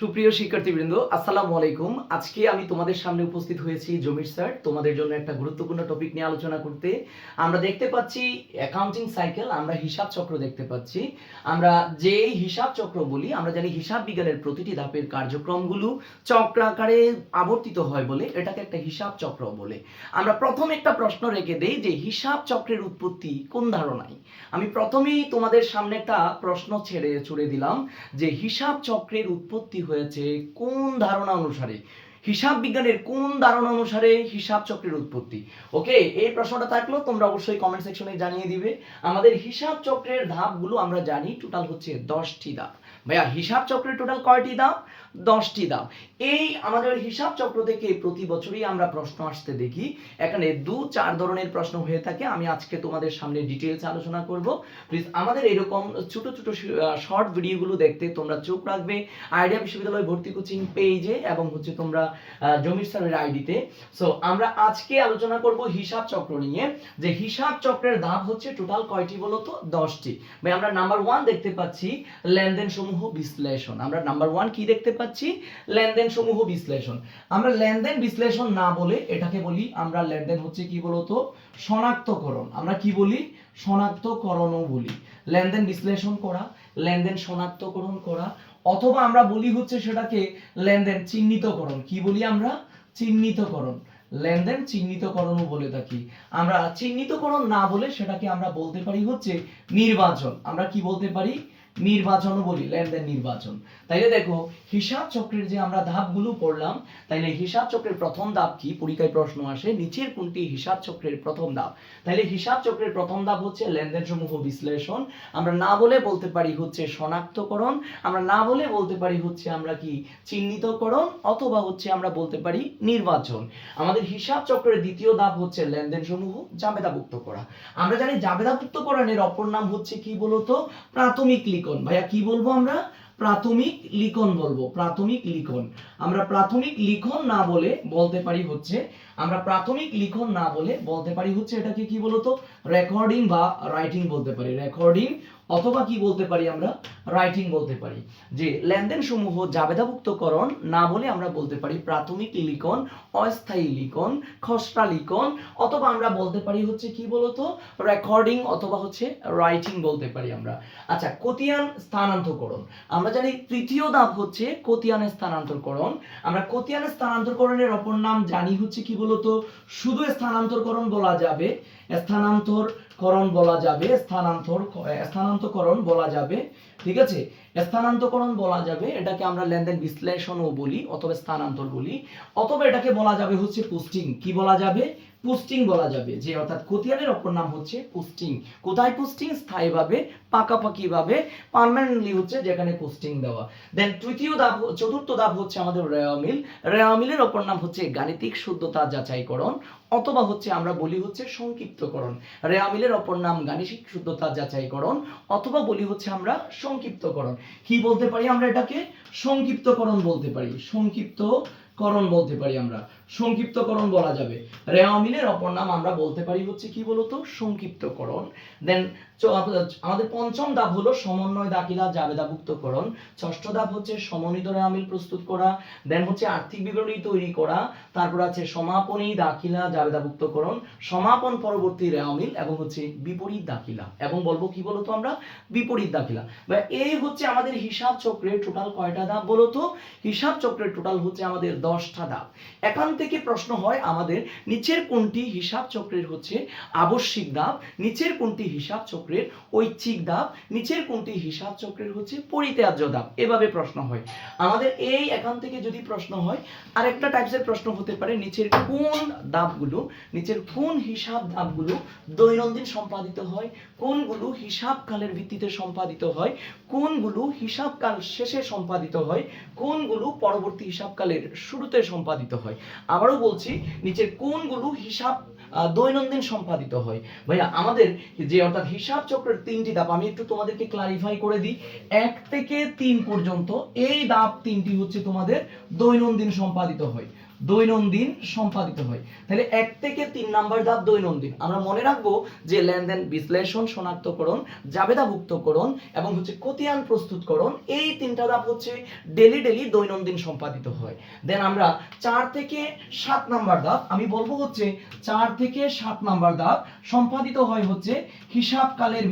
সুপ্রিয় শিক্ষার্থীবৃন্দ, আসসালামু আলাইকুম। আজকে আমি তোমাদের সামনে উপস্থিত হয়েছি জমির স্যার তোমাদের জন্য একটা গুরুত্বপূর্ণ টপিক নিয়ে আলোচনা করতে। আমরা দেখতে পাচ্ছি অ্যাকাউন্টিং সাইকেল, আমরা হিসাব চক্র দেখতে পাচ্ছি। আমরা যে হিসাব চক্র বলি, আমরা জানি হিসাব বিজ্ঞানের প্রতিটি ধাপের কার্যক্রমগুলো চক্রাকারে আবর্তিত হয় বলে এটাকে একটা হিসাব চক্র বলে। আমরা প্রথম একটা প্রশ্ন রেখে দেই যে হিসাব চক্রের উৎপত্তি কোন ধারণায়। আমি প্রথমেই তোমাদের সামনে একটা প্রশ্ন ছুড়ে দিলাম যে হিসাব চক্রের উৎপত্তি হয়েছে কোন ধারণা অনুসারে, হিসাব বিজ্ঞানের কোন ধারণা অনুসারে হিসাব চক্রের উৎপত্তি। ওকে, এই প্রশ্নটা থাকলো তোমরা অবশ্যই কমেন্ট সেকশনে জানিয়ে দিবে। আমাদের হিসাব চক্রের ধাপগুলো আমরা জানি টোটাল হচ্ছে 10টি ধাপ। ভাইয়া হিসাব চক্রের টোটাল কয়টি ধাপ? 10টি ধাপ। এই আমাদের হিসাব চক্র থেকে প্রতি বছরই আমরা প্রশ্ন আসতে দেখি। এখানে 2-4 ধরনের প্রশ্ন হয়ে থাকে। আমি আজকে তোমাদের সামনে ডিটেইলস আলোচনা করব। প্লিজ আমাদের এরকম ছোট ছোট শর্ট ভিডিওগুলো দেখতে তোমরা চোখ রাখবে আইডিয়া বিশ্ববিদ্যালয় ভর্তি কোচিং পেজে এবং হচ্ছে তোমরা জমির স্যারের আইডিতে। সো আমরা আজকে আলোচনা করব হিসাব চক্র নিয়ে, যে হিসাব চক্রের ধাপ হচ্ছে টোটাল কয়টি বলতো? 10টি। ভাই আমরা নাম্বার 1 দেখতে পাচ্ছি লেনদেন সমূহ বিশ্লেষণ। আমরা নাম্বার 1 কি দেখতে পাচ্ছি? লেনদেন সমূহ বিশ্লেষণ। আমরা লেনদেন বিশ্লেষণ না বলে এটাকে বলি আমরা লেনদেন হচ্ছে কি বলতো? শনাক্তকরণ। আমরা কি বলি? শনাক্তকরণও বলি। লেনদেন বিশ্লেষণ করা, লেনদেন শনাক্তকরণ করা, অথবা আমরা বলি হচ্ছে সেটাকে লেনদেন চিহ্নিতকরণ। কি বলি আমরা? চিহ্নিতকরণ। লেনদেন চিহ্নিতকরণও বলে থাকি। আমরা চিহ্নিতকরণ না বলে সেটাকে আমরা বলতে পারি হচ্ছে নির্বাচন। আমরা কি বলতে পারি? নির্বাচনও বলি, লেনদেন নির্বাচন। তাইলে দেখো হিসাব চক্রের যে আমরা ধাপগুলো পড়লাম, তাইলে হিসাব চক্রের প্রথম ধাপ কি? পরীক্ষায় প্রশ্ন আসে নিচের কোনটি হিসাব চক্রের প্রথম ধাপ। তাইলে হিসাব চক্রের প্রথম ধাপ হচ্ছে লেনদেন সমূহ বিশ্লেষণ। আমরা না বলে বলতে পারি হচ্ছে শনাক্তকরণ, আমরা না বলে বলতে পারি হচ্ছে আমরা কি চিহ্নিতকরণ, অথবা হচ্ছে আমরা বলতে পারি নির্বাচন। আমাদের হিসাব চক্রের দ্বিতীয় ধাপ হচ্ছে লেনদেন সমূহ জাবেদাভুক্ত করা। আমরা জানি জাবেদাভুক্তকরণের অপর নাম হচ্ছে কি বলতো? প্রাথমিক লিখন। ভাইয়া কি বলবো আমরা? প্রাথমিক লিখন বলবো। প্রাথমিক লিখন। আমরা প্রাথমিক লিখন না বলে বলতে পারি হচ্ছে, আমরা প্রাথমিক লিখন না বলে বলতে পারি হচ্ছে এটাকে কি বলতো? রেকর্ডিং বা রাইটিং বলতে পারি। রেকর্ডিং অথবা কি বলতে পারি? আমরা রাইটিং বলতে পারি। যে লেনদেন সমূহ জাবেদাভুক্তকরণ না বলে আমরা বলতে পারি প্রাথমিক লিখন, অস্থায়ী লিখন, খসড়া লিখন, অথবা আমরা বলতে পারি হচ্ছে কি বলতো? রেকর্ডিং অথবা হচ্ছে রাইটিং বলতে পারি আমরা। আচ্ছা, খতিয়ান স্থানান্তরকরণ। আমরা জানি তৃতীয় ধাপ হচ্ছে খতিয়ান স্থানান্তরকরণ। আমরা খতিয়ান স্থানান্তরকরণের অপর নাম জানি হচ্ছে কি বলতো? শুধু স্থানান্তরকরণ বলা যাবে, স্থানান্তরকরণ বলা যাবে, স্থানান্তরকরণ বলা যাবে। ঠিক আছে, স্থানান্তরকরণ বলা যাবে। এটাকে আমরা লেনদেন বিশ্লেষণও বলি অথবা স্থানান্তর বলি, অথবা এটাকে বলা যাবে হচ্ছে পোস্টিং। কি বলা যাবে? পোস্টিং বলা যাবে। যে অর্থাৎ খতিয়ানের অপর নাম হচ্ছে পোস্টিং। কোথায় পোস্টিং? স্থায়ীভাবে, পাকাপাকিভাবে, পার্মানেন্টলি হচ্ছে যেখানে পোস্টিং দেওয়া। দেন চতুর্থ ধাপ হচ্ছে আমাদের রেওয়ামিল। রেওয়ামিলের অপর নাম হচ্ছে গাণিতিক শুদ্ধতা যাচাইকরণ, অথবা হচ্ছে আমরা বলি হচ্ছে সংক্ষিপ্তকরণ। রেওয়ামিলের অপর নাম গাণিতিক শুদ্ধতা যাচাইকরণ, অথবা বলি হচ্ছে আমরা সংক্ষিপ্তকরণ। কি বলতে পারি আমরা এটাকে? সংক্ষিপ্তকরণ বলতে পারি। সংক্ষিপ্তকরণ বলতে পারি আমরা। সংক্ষিপ্তকরণ বলা যাবে। রেওয়ামিলের অপর নাম আমরা বলতে পারি হচ্ছে কি বলতো? সংক্ষিপ্তকরণ। দেন আমাদের পঞ্চম ধাপ হলো সমন্বয় দাখিলা জাবেদাভুক্তকরণ। ষষ্ঠ ধাপ হচ্ছে সমন্বিত রেওয়ামিল প্রস্তুত করা। দেন হচ্ছে আর্থিক বিবরণী তৈরি করা। তারপর আছে সমাপনী দাখিলা জাবেদাভুক্তকরণ, সমাপন পরবর্তী রেওয়ামিল, এবং হচ্ছে বিপরীত দাখিলা, এবং বলবো কি বলতো আমরা? বিপরীত দাখিলা। এই হচ্ছে আমাদের হিসাব চক্রের টোটাল কয়টা ধাপ বলতো? হিসাব চক্রের টোটাল হচ্ছে আমাদের 10টা ধাপ। এখান থেকে প্রশ্ন হয় আমাদের নিচের কোনটি হিসাব চক্রের হচ্ছে আবশ্যিক ধাপ, নিচের কোনটি হিসাব চক্রের ঐচ্ছিক ধাপ, নিচের কোনটি হিসাব চক্রের হচ্ছে পরিত্যাজ্য ধাপ। এভাবে প্রশ্ন হয় আমাদের। এই এখান থেকে যদি প্রশ্ন হয়, আরেকটা টাইপসের প্রশ্ন হতে পারে নিচের কোন ধাপগুলো, নিচের কোন হিসাব ধাপগুলো দৈনন্দিন সম্পাদিত হয়, কোনগুলো হিসাবকালের ভিত্তিতে সম্পাদিত হয়, কোনগুলো হিসাবকাল শেষে সম্পাদিত হয়, কোনগুলো পরবর্তী হিসাবকালের শুরুতে সম্পাদিত হয়। আবারও বলছি, নিচের কোনগুলো হিসাব দৈনন্দিন সম্পাদিত হয়। ভাইয়া আমাদের যে অর্থাৎ হিসাব চক্রের 3টি ধাপ আমি একটু তোমাদেরকে ক্লারিফাই করে দিই। 1 থেকে 3 পর্যন্ত এই ধাপ 3টি হচ্ছে তোমাদের দৈনন্দিন সম্পাদিত হয়। দৈনন্দিন সম্পাদিত হয়। তাহলে 1 থেকে 3 নাম্বার ধাপ দৈনন্দিন। আমরা মনে রাখবো যে লেনদেন বিশ্লেষণ, শনাক্তকরণ, জাবেদাভুক্তকরণ এবং হচ্ছে খতিয়ান প্রস্তুতকরণ, এই 3টা ধাপ হচ্ছে ডেলি দৈনন্দিন সম্পাদিত হয়। দেন আমরা 4 থেকে 7 নাম্বার ধাপ, আমি বলবো হচ্ছে 4 থেকে 7 নাম্বার ধাপ সম্পাদিত হয় হচ্ছে হিসাবকালের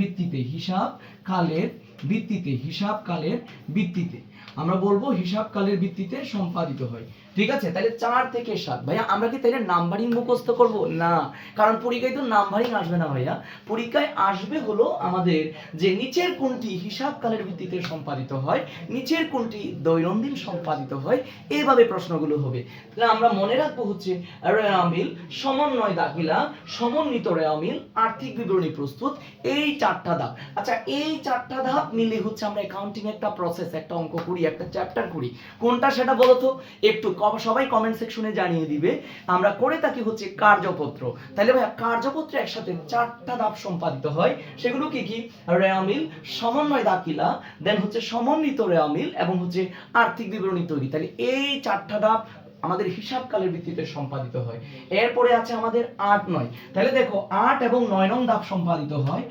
ভিত্তিতে আমরা বলবো হিসাবকালের ভিত্তিতে সম্পাদিত হয়। ঠিক আছে, তাহলে 4 থেকে 7। ভাইয়া আমরা কি তাহলে নাম্বারিং মুখস্থ করব না? কারণ পরীক্ষায় তো নাম্বারিং আসবে না ভাইয়া, পরীক্ষায় আসবে হলো আমাদের যে নিচের কোনটি হিসাবকালের ভিত্তিতে সম্পাদিত হয়, নিচের কোনটি দৈনন্দিন সম্পাদিত হয়, এইভাবে প্রশ্নগুলো হবে। তাহলে আমরা মনে রাখবো হচ্ছে রেওয়ামিল, সমন্বয় দাখিলা, সমন্বিত রেওয়ামিল, আর্থিক বিবরণী প্রস্তুত, এই 4টা ধাপ। আচ্ছা, এই 4টা ধাপ মিলে হচ্ছে আমরা অ্যাকাউন্টিং একটা প্রসেস, একটা অঙ্ক করি, একটা চ্যাপ্টার করি। কোনটা সেটা বলো তো একটু, সবাই কমেন্ট সেকশনে জানিয়ে দিবে। আমরা করে থাকি হচ্ছে কার্যপত্র। তাহলে ভাই কার্যপত্রে একসাথে 4টা ধাপ সম্পাদিত হয়, সেগুলো কি কি? রেওয়ামিল, সমন্বয় দাখিলা, দেন হচ্ছে সমন্বিত রেওয়ামিল এবং হচ্ছে আর্থিক বিবরণী তৈরি। তাহলে এই 4টা ধাপ আমাদের হিসাবকালের ভিত্তিতে সম্পাদিত হয়। এরপরে আছে আমাদের 8, 9। তাহলে দেখো 8 এবং 9 নং ধাপ সম্পাদিত হয়,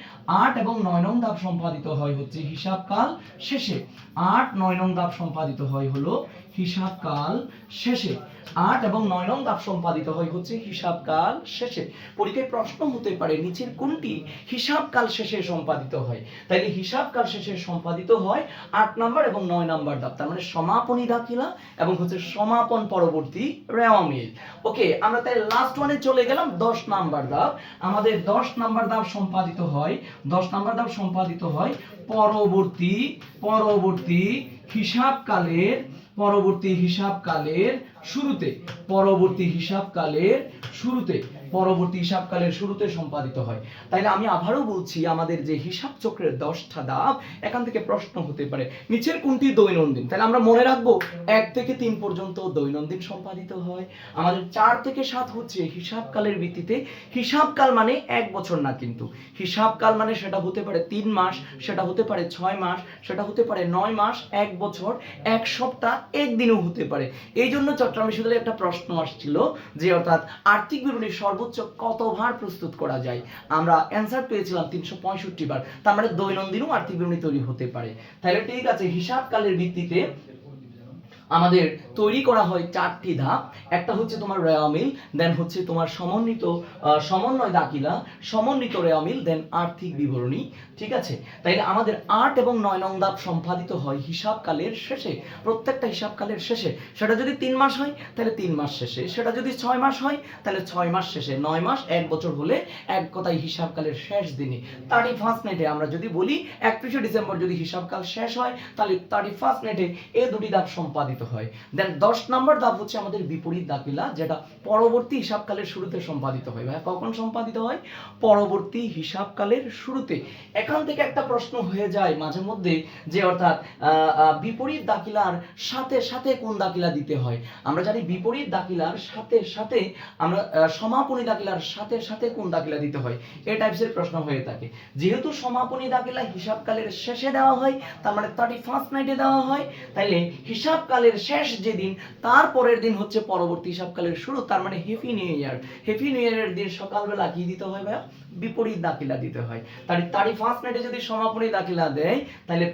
8 এবং 9 নং ধাপ সম্পাদিত হয় হচ্ছে হিসাবকাল শেষে। 8, 9 নং ধাপ সম্পাদিত হয় হলো হিসাবকাল শেষে। 8 এবং 9 নং ধাপ সম্পাদিত হয় হচ্ছে হিসাবকাল শেষে। পরীক্ষায় প্রশ্ন হতে পারে নিচের কোনটি হিসাবকাল শেষে সম্পাদিত হয়? তাইলে হিসাবকাল শেষে সম্পাদিত হয় 8 নাম্বার এবং 9 নাম্বার ধাপ, তার মানে সমাপনী দাখিলা এবং হচ্ছে সমাপন পরবর্তী রেওয়ামিল। ওকে, আমরা তাই লাস্ট ওয়ানে চলে গেলাম। 10 নাম্বার ধাপ, আমাদের 10 নাম্বার ধাপ সম্পাদিত হয়, 10 নাম্বার ধাপ সম্পাদিত হয় পরবর্তী হিসাবকালের শুরুতে সম্পাদিত হয়। তাইলে আমি আবারও বলছি, আমাদের যে হিসাব চক্রের 10টা ধাপ, এখান থেকে প্রশ্ন হতে পারে নিচের কোনটি দৈনন্দিন। তাহলে আমরা মনে রাখবো 1 থেকে 3 পর্যন্ত দৈনন্দিন সম্পাদিত হয়। আমাদের 4 থেকে 7 হচ্ছে হিসাবকালের ভিত্তিতে। হিসাবকাল মানে 1 বছর না, কিন্তু হিসাবকাল মানে সেটা হতে পারে 3 মাস, সেটা হতে পারে 6 মাস, সেটা হতে পারে 9 মাস, 1 বছর, 1 সপ্তাহ, 1 দিনও হতে পারে। এই জন্য চট্টগ্রাম বিশ্ববিদ্যালয়ে একটা প্রশ্ন আসছিল যে অর্থাৎ আর্থিক বিবরণী সর্বোচ্চ কতবার প্রস্তুত করা যায়? আমরা অ্যান্সার পেয়েছিলাম 365 বার। তার মানে দৈনন্দিনও আর্থিক বিবরণী তৈরি হতে পারে। তাহলে ঠিক আছে, হিসাবকালের ভিত্তিতে আমাদের তৈরি করা হয় 4টি ধাপ। একটা হচ্ছে তোমার রেওয়ামিল, দেন হচ্ছে তোমার সমন্বয় দাখিলা, সমন্বিত রেওয়ামিল, দেন আর্থিক বিবরণী। ঠিক আছে, তাইলে আমাদের 8 এবং 9 নং ধাপ সম্পাদিত হয় হিসাবকালের শেষে, প্রত্যেকটা হিসাবকালের শেষে। সেটা যদি 3 মাস হয় তাহলে 3 মাস শেষে, সেটা যদি 6 মাস হয় তাহলে 6 মাস শেষে, 9 মাস, 1 বছর হলে এক কথায় হিসাবকালের শেষ দিনে 31 নেটে আমরা যদি বলি 31শে ডিসেম্বর যদি হিসাবকাল শেষ হয় তাহলে 31 নেটে এই দুটি ধাপ সম্পাদিত হয়। দেন 10 নাম্বার ধাপ হচ্ছে আমাদের বিপরীত দাখিলা, যেটা পরবর্তী হিসাবকালের শুরুতে সম্পাদিত হয়। ভাই কখন সম্পাদিত হয়? পরবর্তী হিসাবকালের শুরুতে। এখান থেকে একটা প্রশ্ন হয়ে যায় মাঝে মধ্যে যে অর্থাৎ বিপরীত দাখিলার সাথে কোন দাখিলা দিতে হয়? আমরা জানি বিপরীত দাখিলার সাথে আমরা সমাপনী দাখিলার সাথে কোন দাখিলা দিতে হয়, এই টাইপসের প্রশ্ন হয়ে থাকে। যেহেতু সমাপনী দাখিলা হিসাবকালের শেষে দেওয়া হয়, তার মানে 31 নাইটে দেওয়া হয়, তাইলে হিসাবকালের শেষ যেদিন তার পরের দিন হচ্ছে পরবর্তী হিসাবকালের শুরু, তার মানে happy new year. Happy new ইয়ারের দিন সকালবেলা কি দিতে হয় ভাইয়া? বিপরীত দাখিলা দিতে হয়। তাহলে 31 নাইটে যদি সমাপনী দাখিলা দেয় তাহলে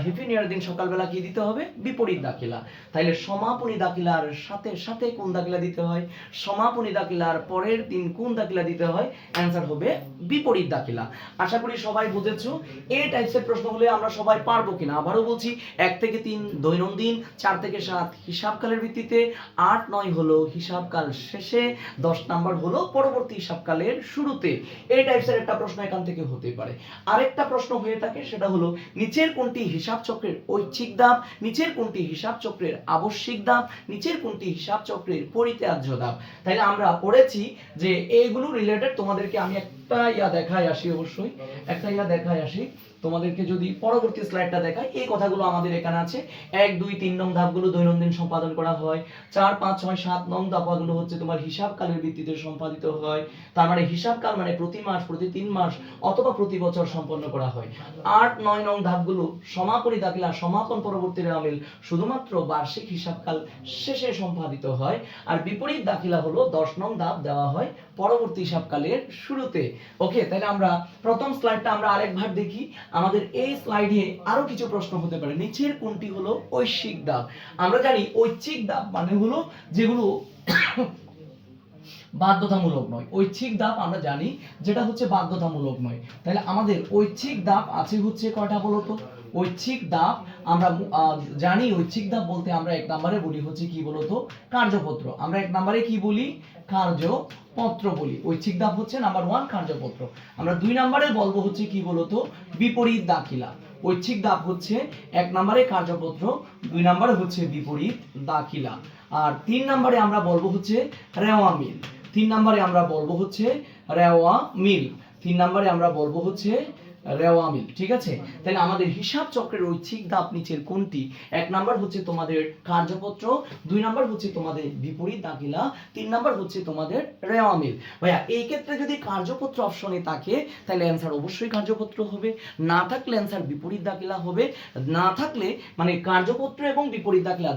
হ্যাপি নিউ ইয়ারের দিন সকালবেলা কি দিতে হবে? বিপরীত দাখিলা। তাহলে সমাপনী দাখিলার সাথে কোন দাখিলা দিতে হয়? সমাপনী দাখিলার পরের দিন কোন দাখিলা দিতে হয়? অ্যানসার হবে বিপরীত দাখিলা। আশা করি সবাই বুঝেছো। এই টাইপসের প্রশ্ন হলে আমরা সবাই পারবো কিনা আবারও বলছি, 1 থেকে 3 দৈনন্দিন, 4 থেকে 7 হিসাবকালের ভিত্তিতে, 8, 9 হলো হিসাবকাল শেষে, 10 নাম্বার হলো পরবর্তী হিসাবকালের শুরুতে। এই টাইপসের একটা প্রশ্ন এখান থেকে হতে পারে। আরেকটা প্রশ্ন হয়ে থাকে, সেটা হলো নিচের কোনটি হিসাব চক্রের ঐচ্ছিক ধাপ, নিচের কোনটি হিসাব চক্রের আবশ্যিক ধাপ, নিচের কোনটি হিসাব চক্রের পরিত্যাজ্য ধাপ। তাহলে আমরা পড়েছি যে এইগুলো রিলেটেড তোমাদেরকে আমি একটা দেখাই আসি, অবশ্যই একটা দেখাই আসি। তোমাদেরকে যদি পরবর্তী স্লাইডটা দেখাই, এই কথাগুলো আমাদের এখানে আছে। 1 2 3 নং ধাপগুলো দৈনন্দিন সম্পাদন করা হয়, 4 5 6 7 নং ধাপগুলো হচ্ছে তোমার হিসাবকালের ভিত্তিতে সম্পাদিত হয়। তার মানে হিসাবকাল মানে প্রতি মাস, প্রতি 3 মাস অথবা প্রতি বছর সম্পন্ন করা হয়। 8 9 নং ধাপগুলো সমাপনী দাখিলা, সমাপন পরবর্তী রেওয়ামিল শুধুমাত্র বার্ষিক হিসাবকাল শেষে সম্পাদিত হয়। আর বিপরীত দাখিলা হলো 10 নং ধাপ দেওয়া হয় পরবর্তী হিসাবকালের শুরুতে। ওকে, তাহলে আমরা প্রথম স্লাইডটা আমরা আরেকবার দেখি। আমাদের এই স্লাইডে আরো কিছু প্রশ্ন হতে পারে। নিচের কোনটি হলো ঐচ্ছিক ধাপ? আমরা জানি ঐচ্ছিক ধাপ মানে হলো যেগুলো বাধ্যতামূলক নয়। ঐচ্ছিক ধাপ আমরা জানি যেটা হচ্ছে বাধ্যতামূলক নয়। তাহলে আমাদের ঐচ্ছিক ধাপ আছে হচ্ছে কয়টা বলতো? ঐচ্ছিক ধাপ আমরা জানি, ঐচ্ছিক ধাপ বলতে আমরা এক নম্বরে বলি হচ্ছে কি বলতো? কার্যপত্র। আমরা এক নম্বরে কি বলি? কার্যপত্র বলি। ঐচ্ছিক ধাপ হচ্ছে নাম্বার 1 কার্যপত্র। আমরা 2 নম্বরে বলবো হচ্ছে কি বলতো? বিপরীত দাখিলা। ঐচ্ছিক ধাপ হচ্ছে এক নম্বরে কার্যপত্র, 2 নম্বরে হচ্ছে বিপরীত দাখিলা। আর 3 নম্বরে আমরা বলবো হচ্ছে রেওয়ামিল। 3 নম্বরে আমরা বলবো হচ্ছে রেওয়ামিল। 3 নম্বরে আমরা বলবো হচ্ছে রেওয়ামিল। ঠিক আছে, তাহলে আমাদের হিসাব চক্রের ঐচ্ছিক ধাপ নিচের কোনটি? 1 নাম্বার হচ্ছে তোমাদের কার্যপত্র, 2 নাম্বার হচ্ছে তোমাদের বিপরীত দাখিলা, 3 নাম্বার হচ্ছে তোমাদের রেওয়ামিল। ভাইয়া এই ক্ষেত্রে যদি কার্যপত্র অপশনে থাকে তাহলে অ্যানসার অবশ্যই কার্যপত্র হবে, না থাকলে অ্যানসার বিপরীত দাখিলা হবে। না থাকলে মানে কার্যপত্র এবং বিপরীত দাখিলা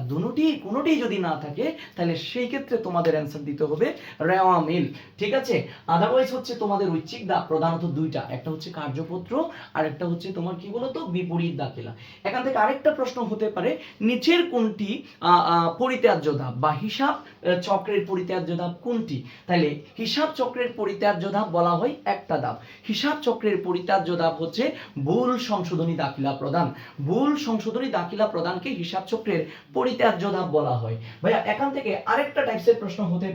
কোনোটি যদি না থাকে তাহলে সেই ক্ষেত্রে তোমাদের অ্যানসার দিতে হবে রেওয়ামিল। ঠিক আছে, আদারওয়াইজ হচ্ছে তোমাদের ঐচ্ছিক ধাপ প্রধানত দুইটা, একটা হচ্ছে কার্যপত্র আর একটা হচ্ছে তোমার কি বলতো? বিপরীত দাখিলা। এখান থেকে আরেকটা প্রশ্ন হতে পারে, নিচের কোনটি পরিত্যাজ্য ধাপ বা হিসাব চক্রের পরিত্যাজ্য ধাপ কোনটি? তাহলে হিসাব চক্রের পরিত্যাজ্য ধাপ বলা হয় একটা ধাপ। হিসাব চক্রের পরিত্যাজ্য ধাপ হচ্ছে ভুল সংশোধনী দাখিলা প্রদান। ভুল সংশোধনী দাখিলা প্রদানকে হিসাব চক্রের পরিত্যাজ্য ধাপ বলা হয়। ভাইয়া এখান থেকে আরেকটা টাইপসের প্রশ্ন হতে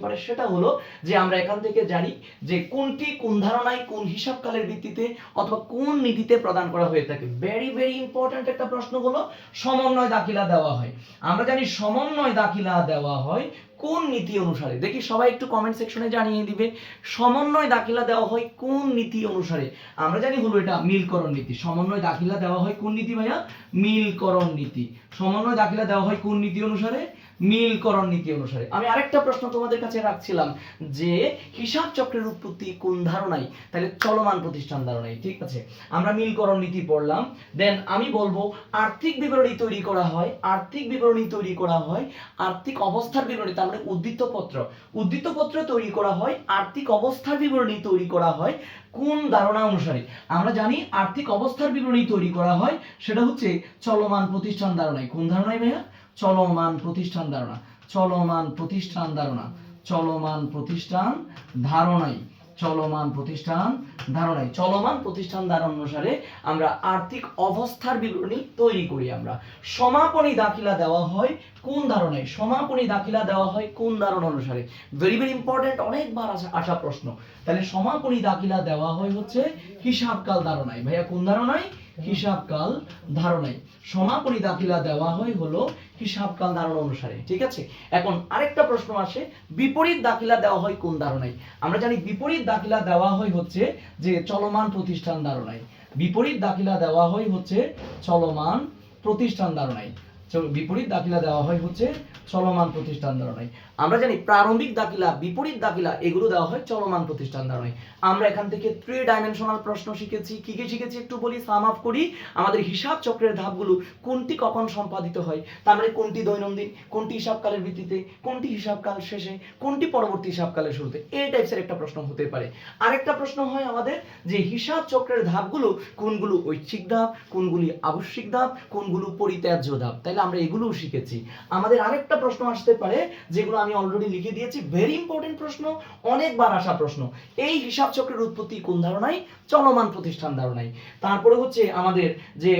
পারে, সেটা হলো যে আমরা এখান থেকে জানি যে কোনটি কোন ধারণায় কোন হিসাবকালের ভিত্তিতে অথবা কোন নীতিতে প্রদান করা হয়ে থাকে। ভেরি ভেরি ইম্পর্টেন্ট একটা প্রশ্ন হলো সমন্বয় দাখিলা দেওয়া হয়। আমরা জানি সমন্বয় দাখিলা দেওয়া হয় কোন নীতি অনুসারে? দেখি সবাই একটু কমেন্ট সেকশনে জানিয়ে দিবে সমন্বয় দাখিলা দেওয়া হয় কোন নীতি অনুসারে। আমরা জানি হলো এটা মিলকরণ নীতি। সমন্বয় দাখিলা দেওয়া হয় কোন নীতি ভাইয়া? মিলকরণ নীতি। সমন্বয় দাখিলা দেওয়া হয় কোন নীতি অনুসারে? মিলকরণ নীতি অনুসারে। আমি আরেকটা প্রশ্ন তোমাদের কাছে রাখছিলাম যে হিসাব চক্রের উৎপত্তি কোন ধারণায়? তাহলে চলমান প্রতিষ্ঠান ধারণায়। ঠিক আছে, আমরা মিলকরণ নীতি পড়লাম। দেন আমি বলবো আর্থিক বিবরণী তৈরি করা হয়, আর্থিক অবস্থার বিবরণী, তার মানে উদ্ধৃতপত্র তৈরি করা হয়, আর্থিক অবস্থার বিবরণী তৈরি করা হয় কোন ধারণা অনুসারে? আমরা জানি আর্থিক অবস্থার বিবরণী তৈরি করা হয় সেটা হচ্ছে চলমান প্রতিষ্ঠান ধারণায়। কোন ধারণায় ভাইয়া? চলমান প্রতিষ্ঠান ধারণায়। চলমান প্রতিষ্ঠান ধারণা অনুসারে আমরা আর্থিক অবস্থার বিবরণী তৈরি করি। আমরা সমাপনী দাখিলা দেওয়া হয় কোন ধারণায়? সমাপনী দাখিলা দেওয়া হয় কোন ধারণা অনুসারে? ভেরি ভেরি ইম্পর্টেন্ট, অনেকবার আসা প্রশ্ন। তাহলে সমাপনী দাখিলা দেওয়া হয় হচ্ছে হিসাবকাল ধারণায়। ভাইয়া কোন ধারণায়? হিসাবকাল ধারণায়। সমাপনী দাখিলা দেওয়া হয় হলো হিসাবকাল ধারণা অনুসারে। ঠিক আছে, এখন আরেকটা প্রশ্ন আসে, বিপরীত দাখিলা দেওয়া হয় কোন ধারণায়? আমরা জানি বিপরীত দাখিলা দেওয়া হয় হচ্ছে যে চলমান প্রতিষ্ঠান ধারণায়। বিপরীত দাখিলা দেওয়া হয় হচ্ছে চলমান প্রতিষ্ঠান ধারণায়। বিপরীত দাখিলা দেওয়া হয় হচ্ছে চলমান প্রতিষ্ঠান ধারণায়। আমরা জানি প্রারম্ভিক দাখিলা, বিপরীত দাখিলা এগুলো দেওয়া হয় চলমান প্রতিষ্ঠান ধারণায়। আমরা এখান থেকে 3 ডাইমেনশনাল প্রশ্ন শিখেছি। কি কি শিখেছি একটু বলি, সাম আপ করি। আমাদের হিসাব চক্রের ধাপগুলো কোনটি কখন সম্পাদিত হয়, তার মানে কোনটি দৈনন্দিন, কোনটি হিসাবকালের ভিত্তিতে, কোনটি হিসাবকাল শেষে, কোনটি পরবর্তী হিসাবকালের শুরুতে। এই টাইপসের একটা প্রশ্ন হতে পারে। আরেকটা প্রশ্ন হয় আমাদের যে হিসাব চক্রের ধাপগুলো কোনগুলো ঐচ্ছিক ধাপ, কোনগুলি আবশ্যিক ধাপ, কোনগুলো পরিত্যাজ্য ধাপ। তাইলে আমরা এগুলোও শিখেছি। আমাদের আরেকটা প্রশ্ন আসতে পারে যেগুলো আমি অলরেডি লিখে দিয়েছি, ভেরি ইম্পর্টেন্ট প্রশ্ন, অনেকবার আসা প্রশ্ন। এই হিসাব চক্রের উৎপত্তি কোন ধারণায়? চলমান প্রতিষ্ঠান ধারণায়। তারপরে হচ্ছে আমাদের যে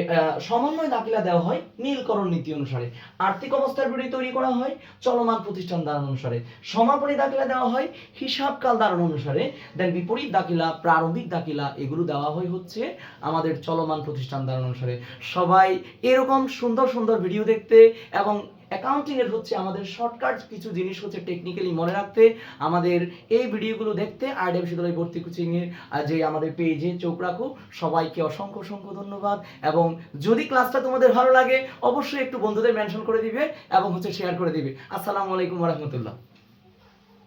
সমন্বয় দাখিলা দেওয়া হয় মিলকরণ নীতি অনুসারে। আর্থিক অবস্থার বিবরণী তৈরি করা হয় চলমান প্রতিষ্ঠান ধারণা অনুসারে। সমাপনী দাখিলা দেওয়া হয় হিসাবকাল ধারণা অনুসারে। দেন বিপরীত দাখিলা, প্রারম্ভিক দাখিলা এগুলো দেওয়া হয় হচ্ছে আমাদের চলমান প্রতিষ্ঠান ধারণা অনুসারে। সবাই এরকম সুন্দর সুন্দর ভিডিও দেখতে এবং অ্যাকাউন্টিং এর হচ্ছে আমাদের শর্টকাট কিছু জিনিস হচ্ছে টেকনিক্যালি মনে রাখতে, আমাদের এই ভিডিওগুলো দেখতে আরডি বিশ্ববিদ্যালয় ভর্তি কোচিং এর যে আমাদের পেজে চোখ রাখো। সবাইকে অসংখ্য অসংখ্য ধন্যবাদ, এবং যদি ক্লাসটা তোমাদের ভালো লাগে অবশ্যই একটু বন্ধুদের মেনশন করে দিবে এবং হচ্ছে শেয়ার করে দিবে। আসসালামু আলাইকুম ওয়া রাহমাতুল্লাহ।